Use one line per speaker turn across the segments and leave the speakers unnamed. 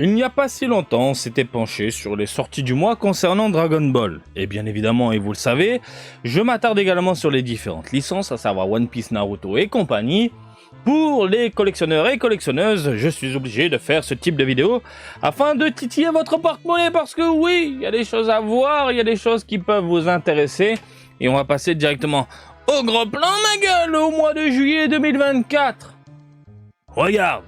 Il n'y a pas si longtemps, on s'était penché sur les sorties du mois concernant Dragon Ball. Et bien évidemment, et vous le savez, je m'attarde également sur les différentes licences, à savoir One Piece, Naruto et compagnie. Pour les collectionneurs et collectionneuses, je suis obligé de faire ce type de vidéo afin de titiller votre porte-monnaie parce que oui, il y a des choses à voir, il y a des choses qui peuvent vous intéresser. Et on va passer directement au gros plan, ma gueule, au mois de juillet 2024. Regarde!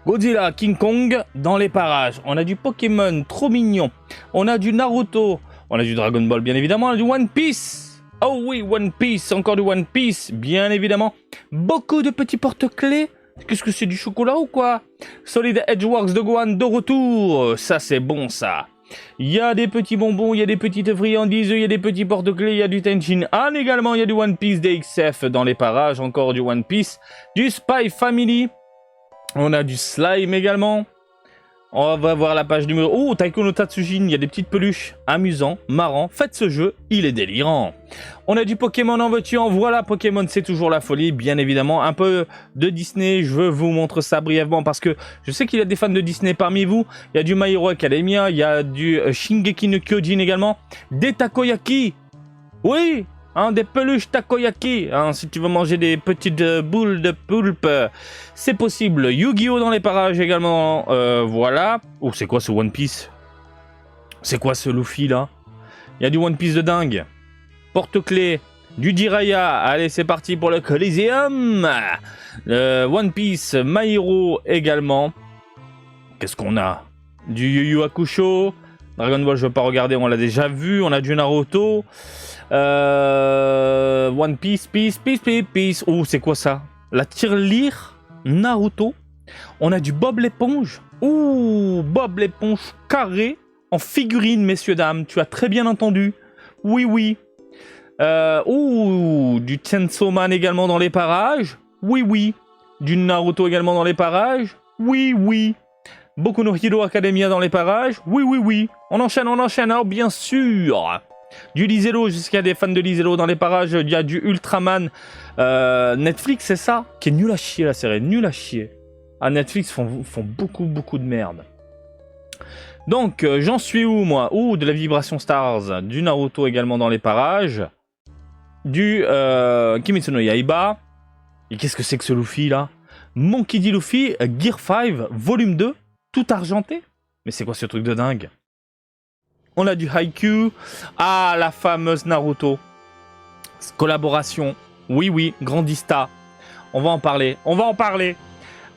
Godzilla, King Kong dans les parages. On a du Pokémon trop mignon. On a du Naruto. On a du Dragon Ball, bien évidemment. On a du One Piece. Oh oui, One Piece. Encore du One Piece, bien évidemment. Beaucoup de petits porte-clés. Qu'est-ce que c'est, du chocolat ou quoi? Solid Edgeworks de Gohan de retour. Ça, c'est bon, ça. Il y a des petits bonbons, il y a des petites friandises, il y a des petits porte-clés, il y a du Tenchin Han également. Il y a du One Piece DXF dans les parages. Encore du One Piece. Du Spy Family. On a du slime également. On va voir la page numéro... Oh, Taiko no Tatsujin, il y a des petites peluches. Amusant, marrant, faites ce jeu, il est délirant. On a du Pokémon en veux-tu en voilà. Pokémon, c'est toujours la folie, bien évidemment. Un peu de Disney, je vous montre ça brièvement parce que je sais qu'il y a des fans de Disney parmi vous. Il y a du My Hero Academia, il y a du Shingeki no Kyojin également. Des takoyaki. Oui, hein, des peluches takoyaki, hein, si tu veux manger des petites boules de poulpe, c'est possible. Yu-Gi-Oh dans les parages également, voilà. Oh, c'est quoi ce One Piece? C'est quoi ce Luffy là? Il y a du One Piece de dingue. Porte-clés, du Jiraiya, allez c'est parti pour le Coliseum. One Piece, My Hero également. Qu'est-ce qu'on a? Du Yu Yu Hakusho. Dragon Ball, je ne veux pas regarder, on l'a déjà vu. On a du Naruto. One Piece, Peace. Oh, c'est quoi ça? La tirelire Naruto. On a du Bob l'éponge. Ouh, Bob l'éponge carré en figurine, messieurs, dames. Tu as très bien entendu. Oui. Ouh, du Chainsaw Man également dans les parages. Oui. Du Naruto également dans les parages. Oui. Boku no Hero Academia dans les parages. Oui. On enchaîne, alors bien sûr. Du Lizello, jusqu'à des fans de Lizello dans les parages. Il y a du Ultraman. Netflix, c'est ça? Qui est nul à chier la série, nul à chier. Ah, Netflix font beaucoup de merde. Donc, j'en suis où moi? Ouh, de la Vibration Stars. Du Naruto également dans les parages. Du Kimetsu no Yaiba. Et qu'est-ce que c'est que ce Luffy là? Monkey D. Luffy, Gear 5, volume 2. Tout argenté? Mais c'est quoi ce truc de dingue? On a du Haikyuu. Ah, la fameuse Naruto. Collaboration. Oui, Grandista. On va en parler.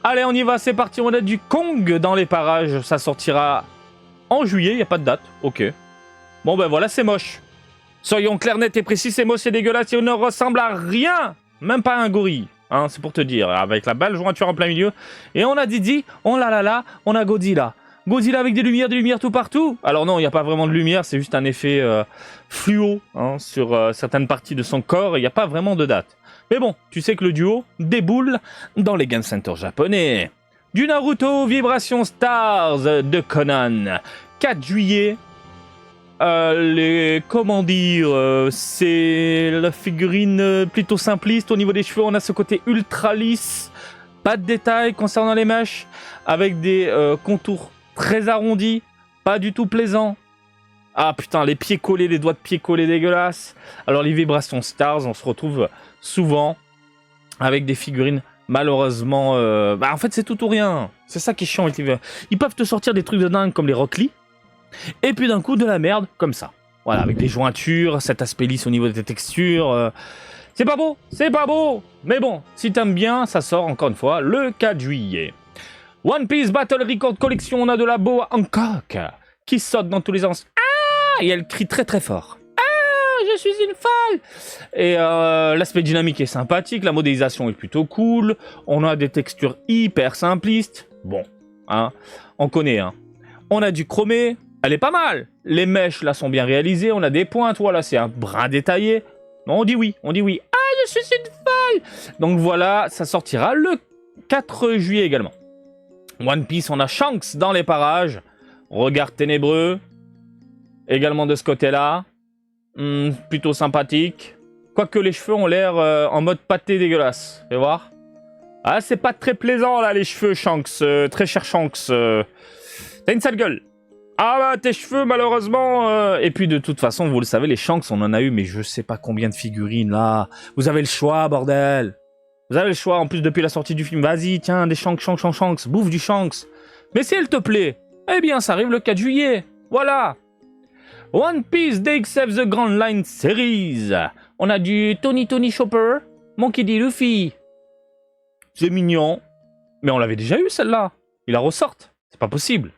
Allez, on y va, c'est parti. On a du Kong dans les parages. Ça sortira en juillet, il n'y a pas de date. Ok. Bon, ben voilà, c'est moche. Soyons clairs, nets et précis, c'est moche, c'est dégueulasse. Et on ne ressemble à rien. Même pas à un gorille. Hein, c'est pour te dire, avec la balle jointure en plein milieu. Et on a Didi, on a Godzilla. Godzilla avec des lumières tout partout. Alors non, il n'y a pas vraiment de lumière, c'est juste un effet fluo hein, sur certaines parties de son corps. Il n'y a pas vraiment de date. Mais bon, tu sais que le duo déboule dans les Game Center japonais. Du Naruto Vibration Stars de Conan. 4 juillet. Comment dire, c'est la figurine plutôt simpliste. Au niveau des cheveux, on a ce côté ultra lisse. Pas de détails concernant les mèches. Avec des contours très arrondis. Pas du tout plaisant. Ah putain, les pieds collés, les doigts de pieds collés dégueulasses. Alors les Vibrations Stars, on se retrouve souvent avec des figurines malheureusement... en fait, c'est tout ou rien. C'est ça qui est chiant. Ils peuvent te sortir des trucs de dingue comme les Rock Lee. Et puis d'un coup, de la merde, comme ça. Voilà, avec des jointures, cet aspect lisse au niveau des textures. C'est pas beau. Mais bon, si t'aimes bien, ça sort encore une fois le 4 juillet. One Piece Battle Record Collection, on a de la Boa Hancock qui saute dans tous les sens. Ah, et elle crie très fort. Ah, je suis une folle. Et l'aspect dynamique est sympathique, la modélisation est plutôt cool. On a des textures hyper simplistes. Bon, hein, on connaît, hein. On a du chromé. Elle est pas mal. Les mèches, là, sont bien réalisées. On a des pointes. Voilà, c'est un brin détaillé. Non, on dit oui. Ah, je suis une folle. Donc voilà, ça sortira le 4 juillet également. One Piece, on a Shanks dans les parages. Regard ténébreux. Également de ce côté-là. Plutôt sympathique. Quoique les cheveux ont l'air en mode pâté dégueulasse. Fais voir. Ah, c'est pas très plaisant, là, les cheveux, Shanks. Très cher Shanks. T'as une sale gueule. Ah bah tes cheveux malheureusement. Et puis de toute façon, vous le savez, les Shanks, on en a eu, mais je sais pas combien de figurines là. Vous avez le choix, bordel. Vous avez le choix, en plus depuis la sortie du film. Vas-y, tiens, des Shanks, bouffe du Shanks. Mais si elle te plaît, eh bien ça arrive le 4 juillet. Voilà. One Piece DXF The Grand Line Series. On a du Tony Chopper, Monkey D. Luffy. C'est mignon. Mais on l'avait déjà eu celle-là. Il la ressorte. C'est pas possible.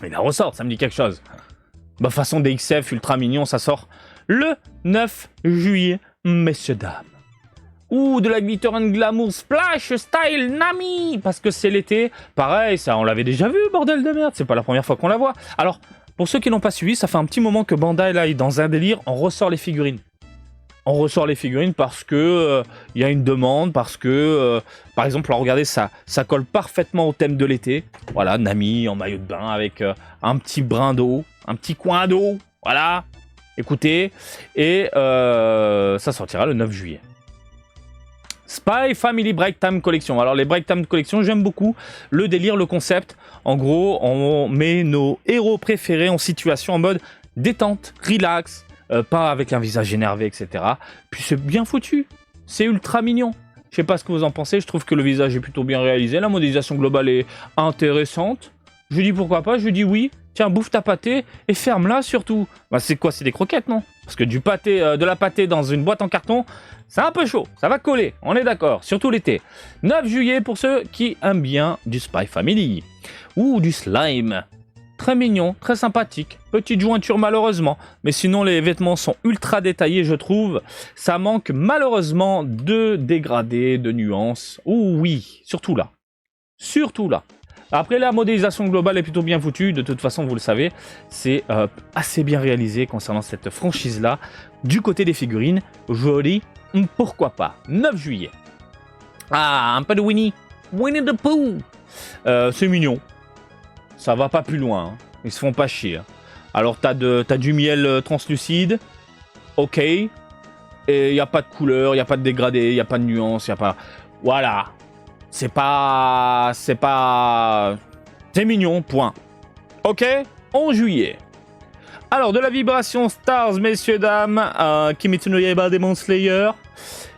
Il la ressorte, ça me dit quelque chose. Bah façon DXF ultra mignon, ça sort le 9 juillet, messieurs dames. Ou de la Glitter and Glamour Splash Style Nami, parce que c'est l'été. Pareil, ça on l'avait déjà vu, bordel de merde. C'est pas la première fois qu'on la voit. Alors, pour ceux qui n'ont pas suivi, ça fait un petit moment que Bandai là est dans un délire. On ressort les figurines. On ressort les figurines parce que y a une demande, parce que, par exemple, regardez, ça colle parfaitement au thème de l'été. Voilà, Nami en maillot de bain avec un petit brin d'eau, un petit coin d'eau, voilà. Écoutez, et ça sortira le 9 juillet. Spy Family Break Time Collection. Alors les Break Time Collection, j'aime beaucoup le délire, le concept. En gros, on met nos héros préférés en situation en mode détente, relax. Pas avec un visage énervé, etc. Puis c'est bien foutu. C'est ultra mignon. Je sais pas ce que vous en pensez. Je trouve que le visage est plutôt bien réalisé. La modélisation globale est intéressante. Je dis pourquoi pas. Je dis oui. Tiens, bouffe ta pâtée et ferme-la surtout. Bah c'est quoi? C'est des croquettes, non? Parce que du pâté, de la pâtée dans une boîte en carton, c'est un peu chaud. Ça va coller. On est d'accord. Surtout l'été. 9 juillet pour ceux qui aiment bien du Spy Family. Ou du slime. Très mignon, très sympathique, petite jointure malheureusement, mais sinon les vêtements sont ultra détaillés je trouve, ça manque malheureusement de dégradés, de nuances, oh oui, surtout là. Après la modélisation globale est plutôt bien foutue, de toute façon vous le savez, c'est assez bien réalisé concernant cette franchise là, du côté des figurines, joli, pourquoi pas, 9 juillet. Ah, un peu de Winnie the Pooh, c'est mignon. Ça va pas plus loin, hein. Ils se font pas chier. Hein. Alors t'as du miel translucide, ok, et il n'y a pas de couleur, il n'y a pas de dégradé, il n'y a pas de nuance, il n'y a pas... Voilà, c'est mignon, point. Ok, 11 juillet. Alors de la vibration Stars, messieurs, dames, Kimetsu no Yaiba Demon Slayer.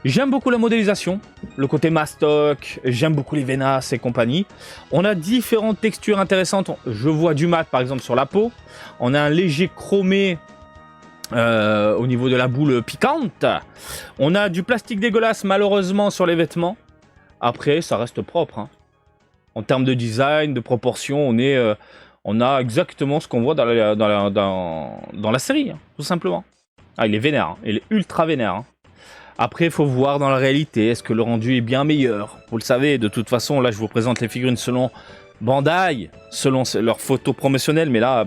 J'aime beaucoup la modélisation, le côté mastoc, j'aime beaucoup les Venas et compagnie. On a différentes textures intéressantes. Je vois du mat par exemple sur la peau. On a un léger chromé au niveau de la boule piquante. On a du plastique dégueulasse malheureusement sur les vêtements. Après, ça reste propre. Hein. En termes de design, de proportion, on a exactement ce qu'on voit dans la série, hein, tout simplement. Ah, il est vénère, hein. Il est ultra vénère. Hein. Après, il faut voir dans la réalité, est-ce que le rendu est bien meilleur? Vous le savez, de toute façon, là, je vous présente les figurines selon Bandai, selon leurs photos promotionnelles, mais là,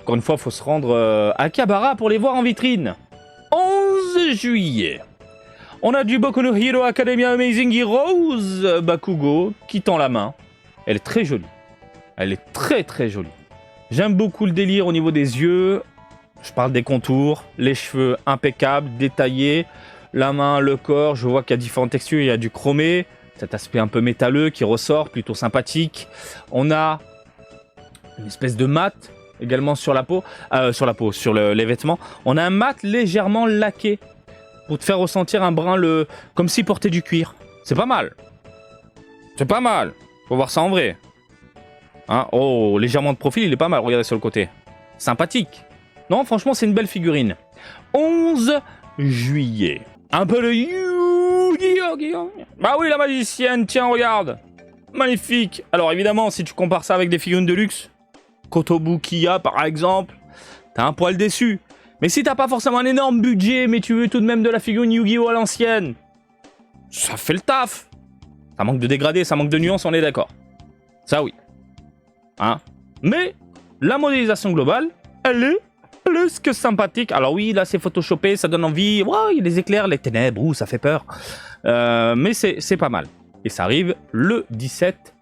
encore une fois, il faut se rendre à Kabara pour les voir en vitrine. 11 juillet. On a du Boku no Hero Academia Amazing Heroes Bakugo qui tend la main. Elle est très jolie. Elle est très très jolie. J'aime beaucoup le délire au niveau des yeux. Je parle des contours, les cheveux impeccables, détaillés. La main, le corps, je vois qu'il y a différentes textures, il y a du chromé, cet aspect un peu métalleux qui ressort, plutôt sympathique. On a une espèce de mat également sur la peau, sur les vêtements. On a un mat légèrement laqué pour te faire ressentir un brin, comme s'il portait du cuir. C'est pas mal. C'est pas mal. Faut voir ça en vrai. Hein, oh, légèrement de profil, il est pas mal. Regardez sur le côté. Sympathique. Non, franchement, c'est une belle figurine. 11 juillet. Un peu de Yu-Gi-Oh! Bah oui, la magicienne, tiens, regarde. Magnifique. Alors évidemment, si tu compares ça avec des figurines de luxe, Kotobukiya par exemple, t'as un poil déçu. Mais si t'as pas forcément un énorme budget, mais tu veux tout de même de la figurine Yu-Gi-Oh! À l'ancienne, ça fait le taf. Ça manque de dégradé, ça manque de nuance, on est d'accord. Ça oui. Hein? Mais la modélisation globale, elle est plus que sympathique. Alors oui, là c'est photoshopé, ça donne envie. Wow, il y a les éclairs, les ténèbres, ouh, ça fait peur. Mais c'est pas mal. Et ça arrive le 17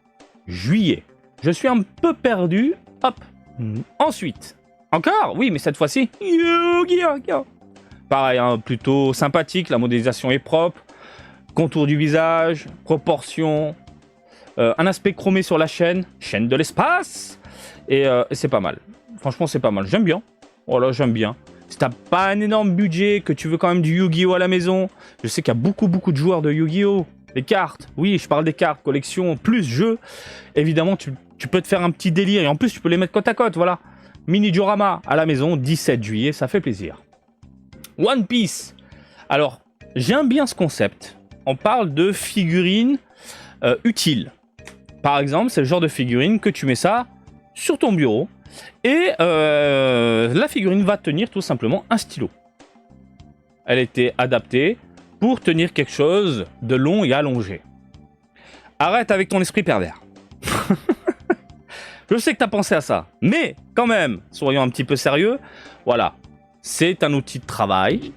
juillet. Je suis un peu perdu. Hop. Ensuite, encore, oui, mais cette fois-ci, Yu-Gi-Oh! Pareil, hein, plutôt sympathique. La modélisation est propre. Contour du visage, proportion. Un aspect chromé sur la chaîne de l'espace. Et c'est pas mal. Franchement, c'est pas mal. J'aime bien. Voilà, j'aime bien. Si t'as pas un énorme budget, que tu veux quand même du Yu-Gi-Oh à la maison, je sais qu'il y a beaucoup de joueurs de Yu-Gi-Oh! Les cartes, oui, je parle des cartes, collection, plus jeux. Évidemment, tu peux te faire un petit délire. Et en plus, tu peux les mettre côte à côte, voilà. Mini diorama à la maison, 17 juillet, ça fait plaisir. One Piece. Alors, j'aime bien ce concept. On parle de figurines utiles. Par exemple, c'est le genre de figurine que tu mets ça sur ton bureau. Et la figurine va tenir tout simplement un stylo. Elle était adaptée pour tenir quelque chose de long et allongé. Arrête avec ton esprit pervers. Je sais que tu as pensé à ça, mais quand même, soyons un petit peu sérieux. Voilà, c'est un outil de travail,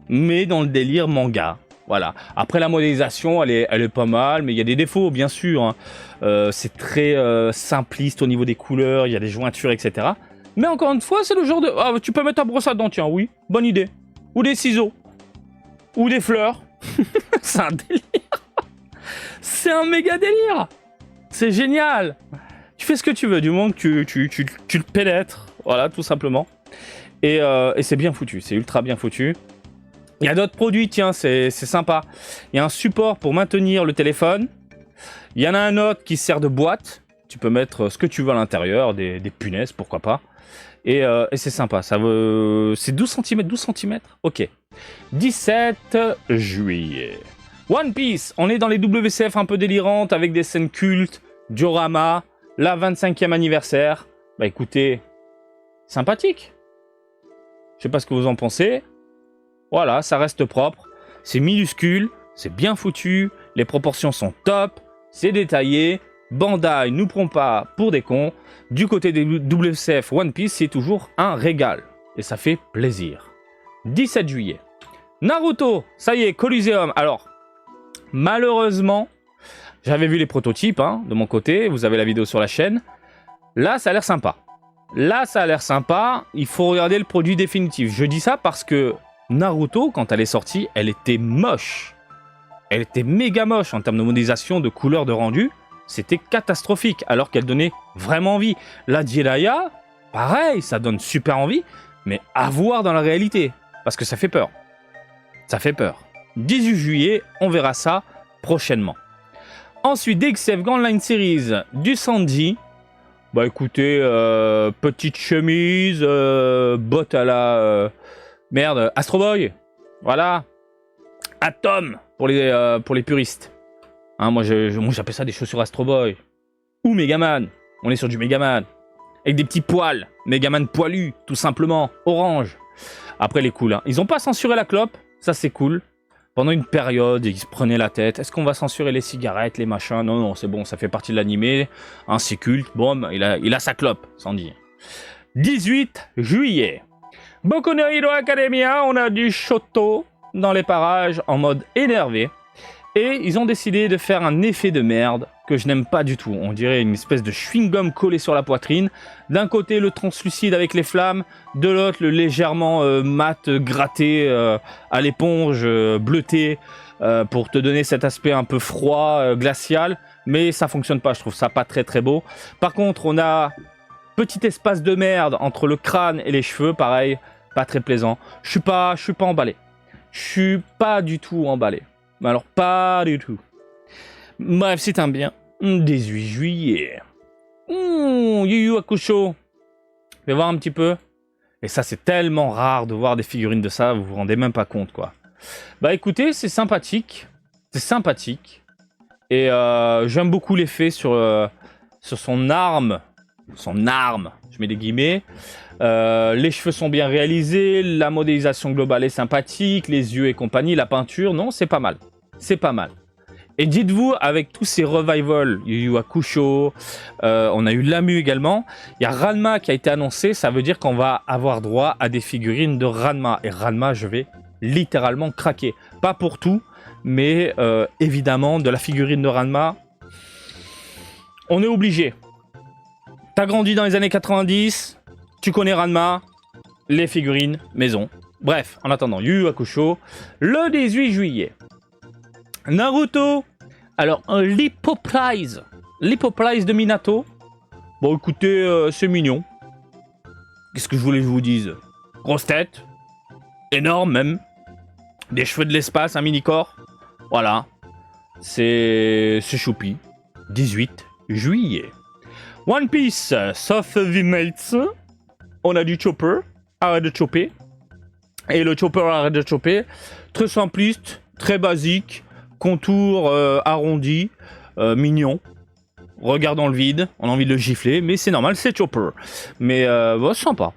mais dans le délire manga. Voilà. Après, la modélisation, elle est pas mal, mais il y a des défauts, bien sûr. Hein. C'est très simpliste au niveau des couleurs, il y a des jointures, etc. Mais encore une fois, c'est le genre de... Ah, tu peux mettre ta brosse à dents, tiens, oui, bonne idée. Ou des ciseaux. Ou des fleurs. C'est un délire. C'est un méga délire. C'est génial. Tu fais ce que tu veux, du moment que tu le pénètres. Voilà, tout simplement. Et c'est bien foutu, c'est ultra bien foutu. Il y a d'autres produits, tiens, c'est sympa. Il y a un support pour maintenir le téléphone. Il y en a un autre qui sert de boîte. Tu peux mettre ce que tu veux à l'intérieur, des punaises, pourquoi pas. Et c'est sympa, ça veut... C'est 12 cm, ok. 17 juillet. One Piece, on est dans les WCF un peu délirantes, avec des scènes cultes, diorama, la 25e anniversaire. Bah écoutez, sympathique. Je sais pas ce que vous en pensez. Voilà, ça reste propre, c'est minuscule, c'est bien foutu, les proportions sont top, c'est détaillé. Bandai nous prend pas pour des cons. Du côté des WCF One Piece, c'est toujours un régal. Et ça fait plaisir. 17 juillet. Naruto, ça y est, Coliseum. Alors, malheureusement, j'avais vu les prototypes hein, de mon côté. Vous avez la vidéo sur la chaîne. Là, ça a l'air sympa. Il faut regarder le produit définitif. Je dis ça parce que Naruto, quand elle est sortie, elle était moche. Elle était méga moche en termes de modélisation, de couleur, de rendu. C'était catastrophique, alors qu'elle donnait vraiment envie. La Jiraiya, pareil, ça donne super envie, mais à voir dans la réalité, parce que ça fait peur. Ça fait peur. 18 juillet, on verra ça prochainement. Ensuite, DXF Grand Line Series du Sanji. Bah écoutez, petite chemise, botte à la... merde, Astro Boy. Voilà. Atom pour les puristes. Hein, moi j'appelle ça des chaussures Astro Boy. Ou Megaman. On est sur du Megaman. Avec des petits poils. Megaman poilu, tout simplement. Orange. Après, les cool. Hein. Ils ont pas censuré la clope. Ça, c'est cool. Pendant une période, ils se prenaient la tête. Est-ce qu'on va censurer les cigarettes, les machins? Non, non, c'est bon, ça fait partie de l'animé. Hein, c'est culte. Bon, il a sa clope, sans dire. 18 juillet. Boku no Hero Academia, on a du Shoto dans les parages en mode énervé. Et ils ont décidé de faire un effet de merde que je n'aime pas du tout. On dirait une espèce de chewing-gum collé sur la poitrine. D'un côté, le translucide avec les flammes. De l'autre, le légèrement mat gratté à l'éponge bleuté pour te donner cet aspect un peu froid, glacial. Mais ça fonctionne pas, je trouve ça pas très très beau. Par contre, on a petit espace de merde entre le crâne et les cheveux. Pareil, pas très plaisant. Je suis pas emballé. Je suis pas du tout emballé. Mais alors, pas du tout. Bref, c'est un bien. 18 juillet. Yu Yu Hakusho. Je vais voir un petit peu. Et ça, c'est tellement rare de voir des figurines de ça, vous vous rendez même pas compte, quoi. Bah écoutez, c'est sympathique. C'est sympathique. Et j'aime beaucoup l'effet sur son arme. Son arme, je mets des guillemets. Les cheveux sont bien réalisés, la modélisation globale est sympathique, les yeux et compagnie, la peinture, non, c'est pas mal. C'est pas mal. Et dites-vous, avec tous ces revivals, Yu Yu Hakusho, on a eu Lamu également, il y a Ranma qui a été annoncé, ça veut dire qu'on va avoir droit à des figurines de Ranma. Et Ranma, je vais littéralement craquer. Pas pour tout, mais évidemment, de la figurine de Ranma, on est obligé. T'as grandi dans les années 90, tu connais Ranma, les figurines, maison. Bref, en attendant, Yu Yu Hakusho, le 18 juillet. Naruto, alors un Lipoprise de Minato. Bon, écoutez, c'est mignon. Qu'est-ce que je voulais que je vous dise? Grosse tête. Énorme, même. Des cheveux de l'espace, un mini-corps. Voilà. C'est choupi. 18 juillet. One Piece, sauf the mates. On a du chopper. Arrête de chopper. Et le chopper arrête de chopper. Très simpliste, très basique. Contour arrondi. Mignon. Regarde dans le vide. On a envie de le gifler. Mais c'est normal, c'est chopper. Mais bon, sympa.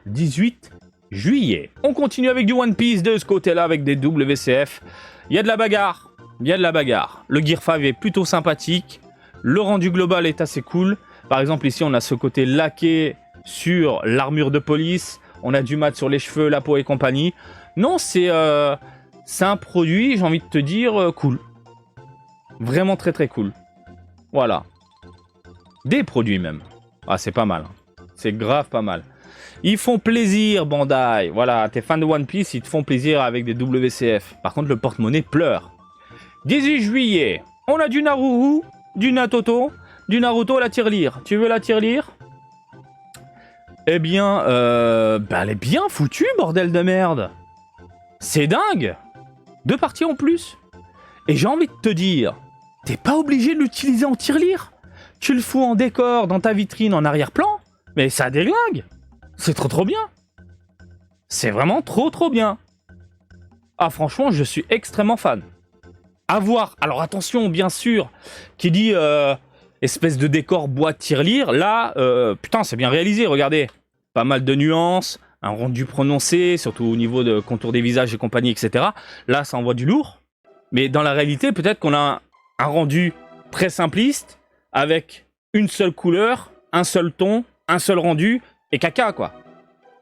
18 juillet. On continue avec du One Piece de ce côté-là avec des WCF. Il y a de la bagarre. Le Gear 5 est plutôt sympathique. Le rendu global est assez cool. Par exemple, ici, on a ce côté laqué sur l'armure de police. On a du mat sur les cheveux, la peau et compagnie. Non, c'est un produit, j'ai envie de te dire, cool. Vraiment très très cool. Voilà. Des produits même. Ah, c'est pas mal. C'est grave pas mal. Ils font plaisir, Bandai. Voilà, t'es fan de One Piece, ils te font plaisir avec des WCF. Par contre, le porte-monnaie pleure. 18 juillet, on a du Naruto, du Natoto, du Naruto à la tirelire. Tu veux la tirelire? Eh bien, elle est bien foutue, bordel de merde. C'est dingue. 2 parties en plus. Et j'ai envie de te dire, t'es pas obligé de l'utiliser en tirelire. Tu le fous en décor dans ta vitrine en arrière-plan, mais ça déglingue. C'est trop bien. C'est vraiment trop bien. Ah, franchement, je suis extrêmement fan. À voir. Alors attention, bien sûr, qui dit espèce de décor bois de tirelire, là, putain, c'est bien réalisé, regardez. Pas mal de nuances, un rendu prononcé, surtout au niveau de contour des visages et compagnie, etc. Là, ça envoie du lourd. Mais dans la réalité, peut-être qu'on a un rendu très simpliste, avec une seule couleur, un seul ton, un seul rendu, et caca, quoi.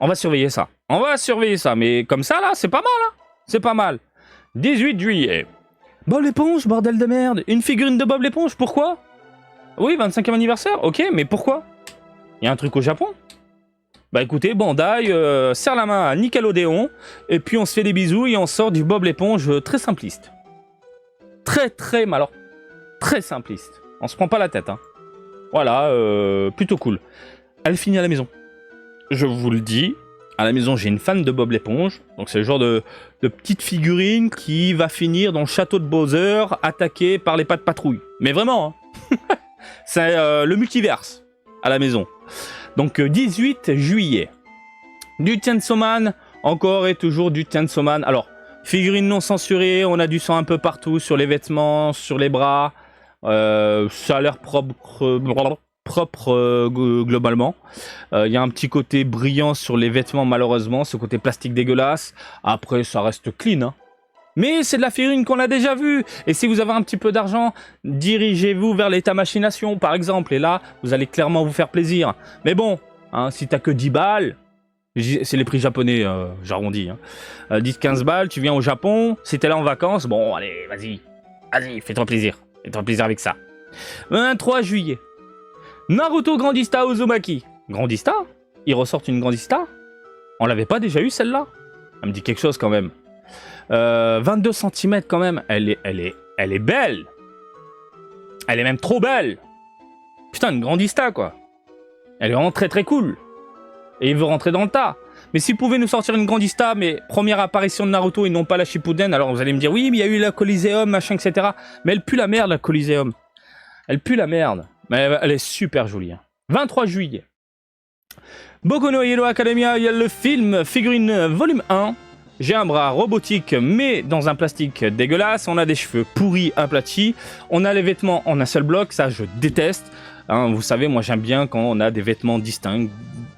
On va surveiller ça. Mais comme ça, là, c'est pas mal, hein. C'est pas mal. 18 juillet. Bob l'éponge, bordel de merde. Une figurine de Bob l'éponge, pourquoi? Oui, 25e anniversaire, ok, mais pourquoi? Il y a un truc au Japon? Bah écoutez, Bandai serre la main à Nickelodeon, et puis on se fait des bisous et on sort du Bob l'éponge très simpliste. Très simpliste. On se prend pas la tête, hein. Voilà, plutôt cool. Elle finit à la maison. Je vous le dis, à la maison, j'ai une fan de Bob l'éponge. Donc c'est le genre de petite figurine qui va finir dans le château de Bowser, attaqué par les pas de patrouille. Mais vraiment, hein. C'est le multiverse à la maison. Donc 18 juillet. Du Chainsaw Man, encore et toujours du Chainsaw Man. Alors, figurine non censurée, on a du sang un peu partout, sur les vêtements, sur les bras. Ça a l'air propre globalement. Il y a un petit côté brillant sur les vêtements, malheureusement, ce côté plastique dégueulasse. Après, ça reste clean, hein. Mais c'est de la figurine qu'on a déjà vue. Et si vous avez un petit peu d'argent, dirigez-vous vers l'état machination, par exemple. Et là, vous allez clairement vous faire plaisir. Mais bon, hein, si t'as que 10 balles, c'est les prix japonais, j'arrondis. Hein. 10-15 balles, tu viens au Japon, si t'es là en vacances, bon, allez, vas-y, fais-toi plaisir. Fais-toi plaisir avec ça. 23 juillet. Naruto Grandista Uzumaki. Grandista? Ils ressortent une Grandista? On l'avait pas déjà eu celle-là? Elle me dit quelque chose quand même. 22 cm quand même. Elle est belle. Elle est même trop belle. Putain, une Grandista quoi. Elle est vraiment très cool. Et il veut rentrer dans le tas. Mais s'il pouvait nous sortir une Grandista, mais première apparition de Naruto et non pas la Shippuden, alors vous allez me dire oui, mais il y a eu la Coliseum, machin, etc. Mais elle pue la merde, la Coliseum. Elle pue la merde. Mais elle est super jolie. Hein. 23 juillet. Boku no Hero Academia, il y a le film figurine volume 1. J'ai un bras robotique, mais dans un plastique dégueulasse. On a des cheveux pourris, aplatis. On a les vêtements en un seul bloc. Ça, je déteste. Hein, vous savez, moi, j'aime bien quand on a des vêtements distincts,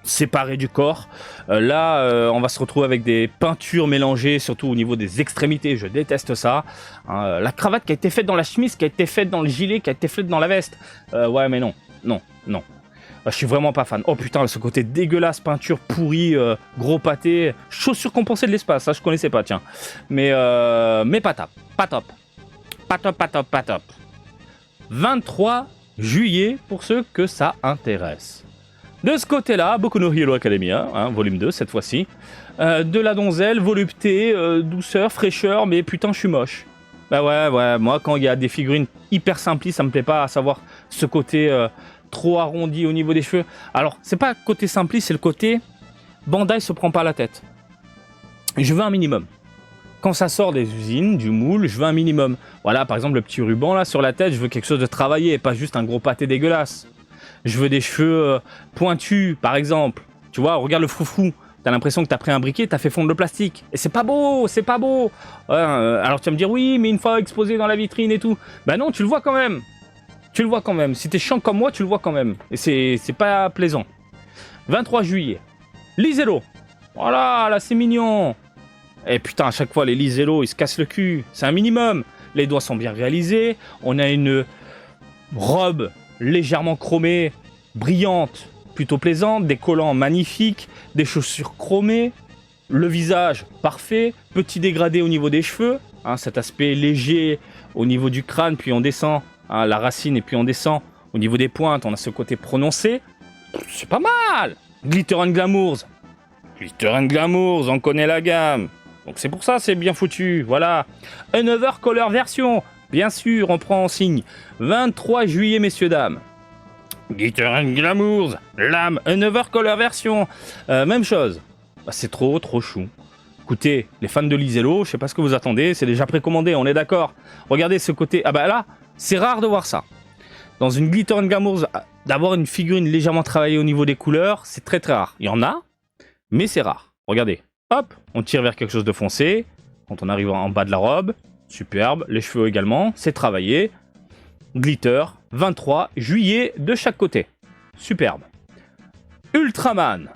séparés du corps. Là, on va se retrouver avec des peintures mélangées, surtout au niveau des extrémités. Je déteste ça. Hein, la cravate qui a été faite dans la chemise, qui a été faite dans le gilet, qui a été faite dans la veste. Ouais, mais non. Je suis vraiment pas fan. Oh putain, ce côté dégueulasse, peinture pourrie, gros pâté, chaussures compensées de l'espace, ça je connaissais pas, tiens. Mais pas top. Pas top. 23 juillet pour ceux que ça intéresse. De ce côté-là, Boku no Hero Academia, hein, volume 2 cette fois-ci. De la donzelle, volupté, douceur, fraîcheur, mais putain, je suis moche. Bah ouais, moi quand il y a des figurines hyper simplistes, ça me plaît pas, à savoir ce côté trop arrondi au niveau des cheveux. Alors, c'est pas côté simpliste, c'est le côté Bandai se prend pas la tête. Je veux un minimum. Quand ça sort des usines, du moule, je veux un minimum. Voilà, par exemple, le petit ruban là sur la tête, je veux quelque chose de travaillé, pas juste un gros pâté dégueulasse. Je veux des cheveux pointus, par exemple. Tu vois, regarde le froufrou. T'as l'impression que t'as pris un briquet, t'as fait fondre le plastique. Et c'est pas beau, c'est pas beau. Alors tu vas me dire, oui, mais une fois exposé dans la vitrine et tout. Bah non, tu le vois quand même. Tu le vois quand même. Si t'es chiant comme moi, tu le vois quand même. Et c'est pas plaisant. 23 juillet. Lisello. Voilà, là c'est mignon. Et putain, à chaque fois, les Lisello, ils se cassent le cul. C'est un minimum. Les doigts sont bien réalisés. On a une robe légèrement chromée, brillante, plutôt plaisante. Des collants magnifiques. Des chaussures chromées. Le visage parfait. Petit dégradé au niveau des cheveux. Hein, cet aspect léger au niveau du crâne, puis on descend. Hein, la racine, et puis on descend. Au niveau des pointes, on a ce côté prononcé. C'est pas mal. Glitter and Glamours. Glitter and Glamours, on connaît la gamme. Donc c'est pour ça, c'est bien foutu, voilà. Another Color Version, bien sûr, on prend en signe. 23 juillet, messieurs, dames. Glitter and Glamours, l'âme, Another Color Version. Même chose. Bah, c'est trop chou. Écoutez, les fans de Lisello, je sais pas ce que vous attendez, c'est déjà précommandé, on est d'accord. Regardez ce côté, ah bah là, c'est rare de voir ça. Dans une Glitter and Glamours, d'avoir une figurine légèrement travaillée au niveau des couleurs, c'est très rare. Il y en a, mais c'est rare. Regardez. Hop, on tire vers quelque chose de foncé. Quand on arrive en bas de la robe, superbe. Les cheveux également, c'est travaillé. Glitter, 23 juillet de chaque côté. Superbe. Ultraman.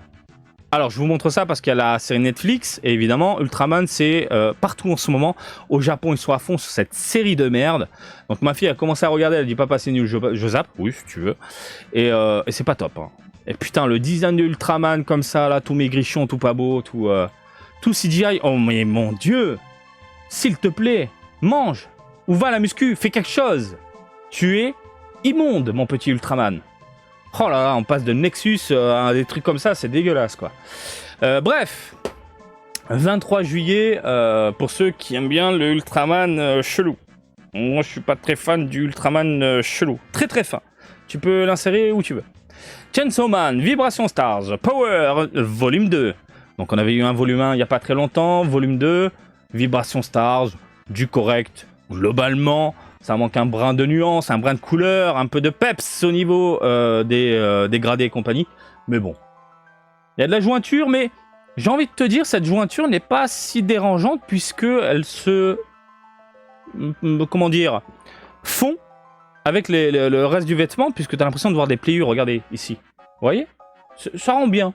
Alors, je vous montre ça parce qu'il y a la série Netflix. Et évidemment, Ultraman, c'est partout en ce moment. Au Japon, ils sont à fond sur cette série de merde. Donc, ma fille a commencé à regarder. Elle dit, papa, c'est nul, je zappe. Oui, si tu veux. Et c'est pas top. Hein. Et putain, le design de Ultraman comme ça, là, tout maigrichon, tout pas beau, tout CGI. Oh, mais mon Dieu! S'il te plaît, mange! Ou va à la muscu, fais quelque chose! Tu es immonde, mon petit Ultraman. Oh là là, on passe de Nexus à des trucs comme ça, c'est dégueulasse, quoi. Bref, 23 juillet, pour ceux qui aiment bien le Ultraman chelou. Moi, je suis pas très fan du Ultraman chelou. Très fin. Tu peux l'insérer où tu veux. Chainsaw Man, Vibration Stars, Power, volume 2. Donc on avait eu un volume 1 il n'y a pas très longtemps, volume 2, Vibration Stars, du correct. Globalement, ça manque un brin de nuance, un brin de couleur, un peu de peps au niveau des gradés et compagnie. Mais bon, il y a de la jointure, mais j'ai envie de te dire, cette jointure n'est pas si dérangeante puisque elle se... comment dire, fond avec le reste du vêtement, puisque tu as l'impression de voir des pliures, regardez, ici. Vous voyez? Ça rend bien.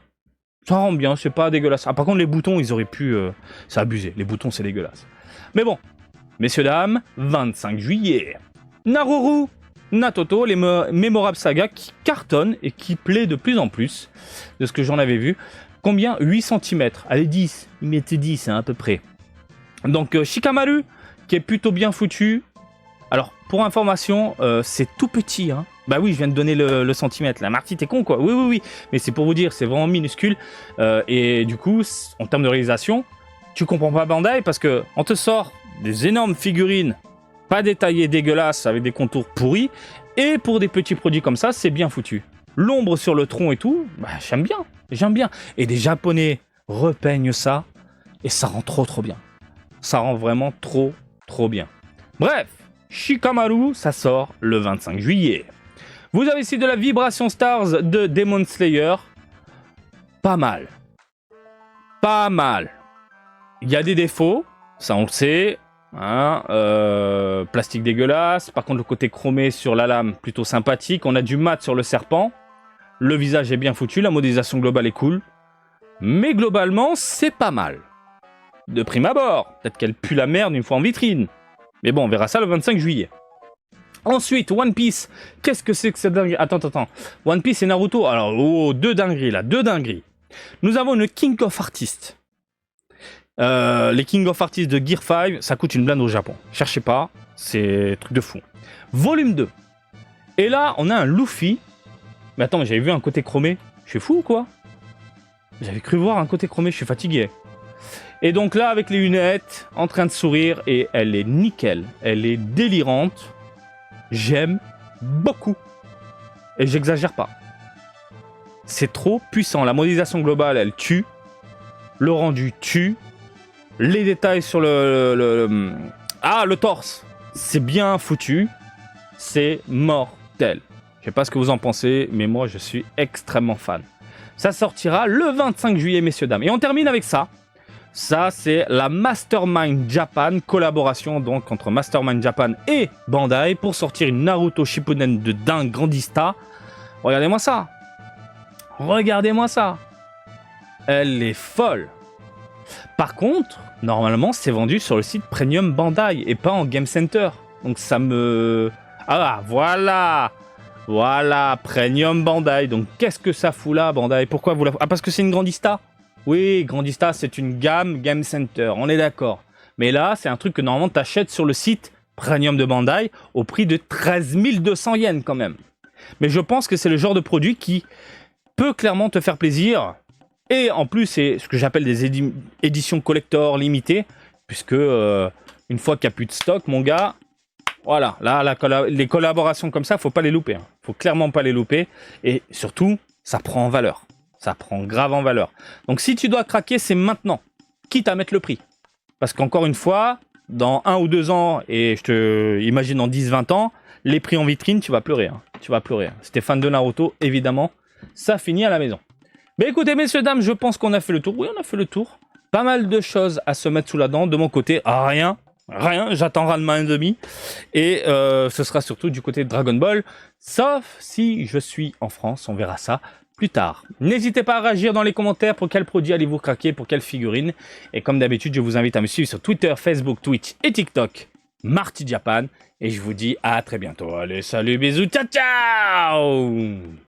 Ça rend bien, c'est pas dégueulasse. Ah, par contre, les boutons, ils auraient pu... c'est abusé, les boutons, c'est dégueulasse. Mais bon, messieurs, dames, 25 juillet. Naruru, Natoto, les mémorables sagas qui cartonnent et qui plaît de plus en plus, de ce que j'en avais vu. Combien? 8 cm. Allez, 10. Ils mettaient 10, hein, à peu près. Donc, Shikamaru, qui est plutôt bien foutu. Alors, pour information, c'est tout petit, hein. Bah oui, je viens de donner le centimètre. La Marty, t'es con, quoi. Oui. Mais c'est pour vous dire, c'est vraiment minuscule. Et du coup, en termes de réalisation, tu comprends pas Bandai parce que on te sort des énormes figurines, pas détaillées, dégueulasses, avec des contours pourris. Et pour des petits produits comme ça, c'est bien foutu. L'ombre sur le tronc et tout, bah, j'aime bien. Et des Japonais repeignent ça. Et ça rend trop bien. Ça rend vraiment trop bien. Bref. Shikamaru, ça sort le 25 juillet. Vous avez ici de la Vibration Stars de Demon Slayer. Pas mal. Il y a des défauts, ça on le sait. Hein, plastique dégueulasse. Par contre, le côté chromé sur la lame, plutôt sympathique. On a du mat sur le serpent. Le visage est bien foutu, la modélisation globale est cool. Mais globalement, c'est pas mal. De prime abord. Peut-être qu'elle pue la merde une fois en vitrine. Mais bon, on verra ça le 25 juillet. Ensuite, One Piece. Qu'est-ce que c'est que cette dinguerie? Attends. One Piece et Naruto. Alors, deux dingueries. Nous avons une King of Artists. Les King of Artists de Gear 5, ça coûte une blinde au Japon. Cherchez pas, c'est truc de fou. Volume 2. Et là, on a un Luffy. Mais attends, j'avais vu un côté chromé. Je suis fou ou quoi? J'avais cru voir un côté chromé, je suis fatigué. Et donc là, avec les lunettes, en train de sourire, et elle est nickel. Elle est délirante. J'aime beaucoup. Et j'exagère pas. C'est trop puissant. La modélisation globale, elle tue. Le rendu tue. Les détails sur le torse, c'est bien foutu. C'est mortel. Je sais pas ce que vous en pensez, mais moi, je suis extrêmement fan. Ça sortira le 25 juillet, messieurs, dames. Et on termine avec ça. Ça, c'est la Mastermind Japan, collaboration donc entre Mastermind Japan et Bandai pour sortir une Naruto Shippuden de dingue grandista. Regardez-moi ça. Regardez-moi ça. Elle est folle. Par contre, normalement, c'est vendu sur le site Premium Bandai et pas en Game Center. Donc ça me... Ah, voilà. Voilà, Premium Bandai. Donc qu'est-ce que ça fout là, Bandai? Pourquoi vous la... Ah, parce que c'est une Grandista? Oui, Grandista, c'est une gamme Game Center, on est d'accord. Mais là, c'est un truc que normalement tu achètes sur le site Premium de Bandai au prix de 13 200 yens quand même. Mais je pense que c'est le genre de produit qui peut clairement te faire plaisir. Et en plus, c'est ce que j'appelle des éditions collector limitées. Puisque une fois qu'il n'y a plus de stock, mon gars, voilà, là, les collaborations comme ça, faut pas les louper. Hein. Faut clairement pas les louper. Et surtout, ça prend en valeur. Ça prend grave en valeur. Donc si tu dois craquer, c'est maintenant. Quitte à mettre le prix. Parce qu'encore une fois, dans 1 ou 2 ans, et je te imagine dans 10-20 ans, les prix en vitrine, tu vas pleurer. Hein. Tu vas pleurer. Si t'es fan de Naruto, évidemment, ça finit à la maison. Mais écoutez, messieurs, dames, je pense qu'on a fait le tour. Oui, on a fait le tour. Pas mal de choses à se mettre sous la dent. De mon côté, rien. J'attends Ranma 1,5. Et ce sera surtout du côté de Dragon Ball. Sauf si je suis en France, on verra ça plus tard. N'hésitez pas à réagir dans les commentaires pour quel produit allez-vous craquer, pour quelle figurine. Et comme d'habitude, je vous invite à me suivre sur Twitter, Facebook, Twitch et TikTok, Marty Japan. Et je vous dis à très bientôt. Allez, salut, bisous, ciao, ciao!